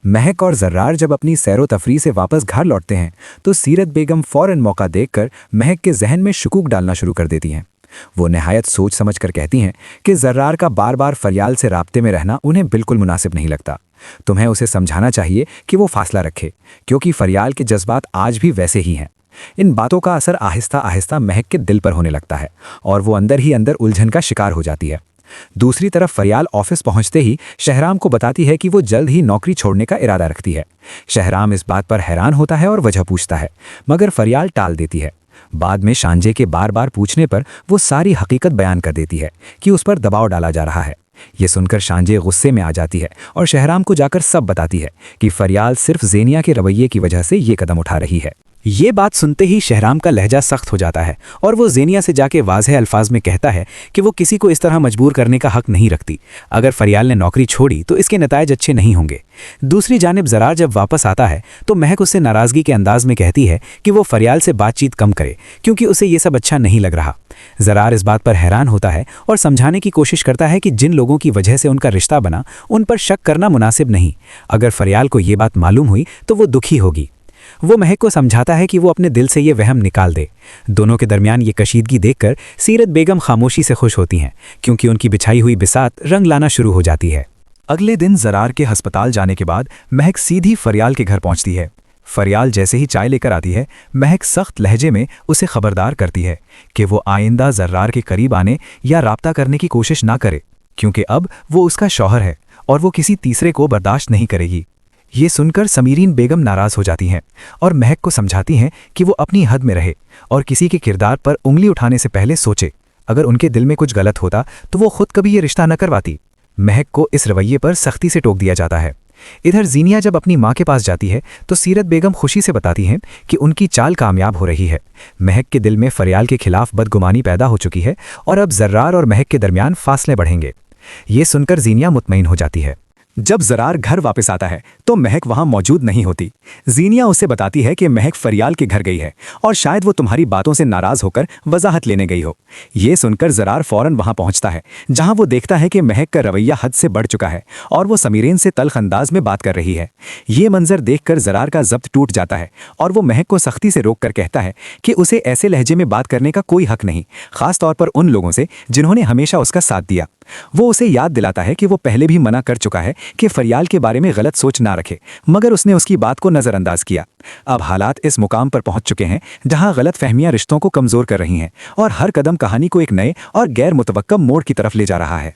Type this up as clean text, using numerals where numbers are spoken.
महक और जर्रार जब अपनी सैरो तफरी से वापस घर लौटते हैं तो सीरत बेगम फौरन मौका देखकर महक के जहन में शुकूक डालना शुरू कर देती हैं। वो नहायत सोच समझ कर कहती हैं कि जर्रार का बार बार फरियाल से राब्ते में रहना उन्हें बिल्कुल मुनासिब नहीं लगता। तुम्हें उसे समझाना चाहिए कि वो फासला रखे, क्योंकि फरियाल के जज्बात आज भी वैसे ही हैं। इन बातों का असर आहिस्ता आहिस्ता महक के दिल पर होने लगता है और वो अंदर ही अंदर उलझन का शिकार हो जाती है। दूसरी तरफ फरियाल ऑफिस पहुंचते ही शहराम को बताती है कि वो जल्द ही नौकरी छोड़ने का इरादा रखती है। शहराम इस बात पर हैरान होता है और वजह पूछता है, मगर फरियाल टाल देती है। बाद में शांजे के बार बार पूछने पर वो सारी हकीकत बयान कर देती है कि उस पर दबाव डाला जा रहा है। ये सुनकर शांजे गुस्से में आ जाती है और शहराम को जाकर सब बताती है कि फरियाल सिर्फ ज़ेनिया के रवैये की वजह से ये कदम उठा रही है। ये बात सुनते ही शहराम का लहजा सख्त हो जाता है और वो ज़ेनिया से जाके वाज़ेह अल्फाज में कहता है कि वो किसी को इस तरह मजबूर करने का हक नहीं रखती। अगर फरियाल ने नौकरी छोड़ी तो इसके नतायज अच्छे नहीं होंगे। दूसरी जानिब ज़रार जब वापस आता है तो महक उससे नाराज़गी के अंदाज में कहती है कि वो फरियाल से बातचीत कम करे, क्योंकि उसे ये सब अच्छा नहीं लग रहा। ज़रार इस बात पर हैरान होता है और समझाने की कोशिश करता है कि जिन लोगों की वजह से उनका रिश्ता बना उन पर शक करना मुनासिब नहीं। अगर फरियाल को ये बात मालूम हुई तो वो दुखी होगी। वो महक को समझाता है कि वो अपने दिल से ये वहम निकाल दे। दोनों के दरमियान ये कशीदगी देखकर सीरत बेगम खामोशी से खुश होती हैं, क्योंकि उनकी बिछाई हुई बिसात रंग लाना शुरू हो जाती है। अगले दिन ज़रार के अस्पताल जाने के बाद महक सीधी फरियाल के घर पहुंचती है। फरियाल जैसे ही चाय लेकर आती है, महक सख्त लहजे में उसे खबरदार करती है कि वो आइंदा ज़रार के करीब आने या राब्ता करने की कोशिश ना करे, क्योंकि अब वो उसका शौहर है और वो किसी तीसरे को बर्दाश्त नहीं करेगी। ये सुनकर समीरीन बेगम नाराज़ हो जाती हैं और महक को समझाती हैं कि वो अपनी हद में रहे और किसी के किरदार पर उंगली उठाने से पहले सोचे। अगर उनके दिल में कुछ गलत होता तो वो खुद कभी ये रिश्ता न करवाती। महक को इस रवैये पर सख्ती से टोक दिया जाता है। इधर ज़ीनिया जब अपनी माँ के पास जाती है तो सीरत बेगम खुशी से बताती हैं कि उनकी चाल कामयाब हो रही है। महक के दिल में फरियाल के खिलाफ बदगुमानी पैदा हो चुकी है और अब जर्रार और महक के दरमियान फासले बढ़ेंगे। ये सुनकर ज़ीनिया मुतमईन हो जाती है। जब ज़रार घर वापस आता है तो महक वहां मौजूद नहीं होती। ज़ीनिया उसे बताती है कि महक फरियाल के घर गई है और शायद वो तुम्हारी बातों से नाराज़ होकर वजाहत लेने गई हो। ये सुनकर ज़रार फौरन वहां पहुंचता है, जहां वो देखता है कि महक का रवैया हद से बढ़ चुका है और वो समीरेन से तल्ख अंदाज में बात कर रही है। ये मंजर देखकर ज़रार का ज़ब्त टूट जाता है और वो महक को सख्ती से रोक कर कहता है कि उसे ऐसे लहजे में बात करने का कोई हक नहीं, ख़ास तौर पर उन लोगों से जिन्होंने हमेशा उसका साथ दिया। वो उसे याद दिलाता है कि वो पहले भी मना कर चुका है कि फरियाल के बारे में गलत सोच ना रखे, मगर उसने उसकी बात को नज़रअंदाज किया। अब हालात इस मुकाम पर पहुंच चुके हैं जहां गलत फहमियां रिश्तों को कमज़ोर कर रही हैं और हर कदम कहानी को एक नए और गैर मुतवक्कम मोड़ की तरफ ले जा रहा है।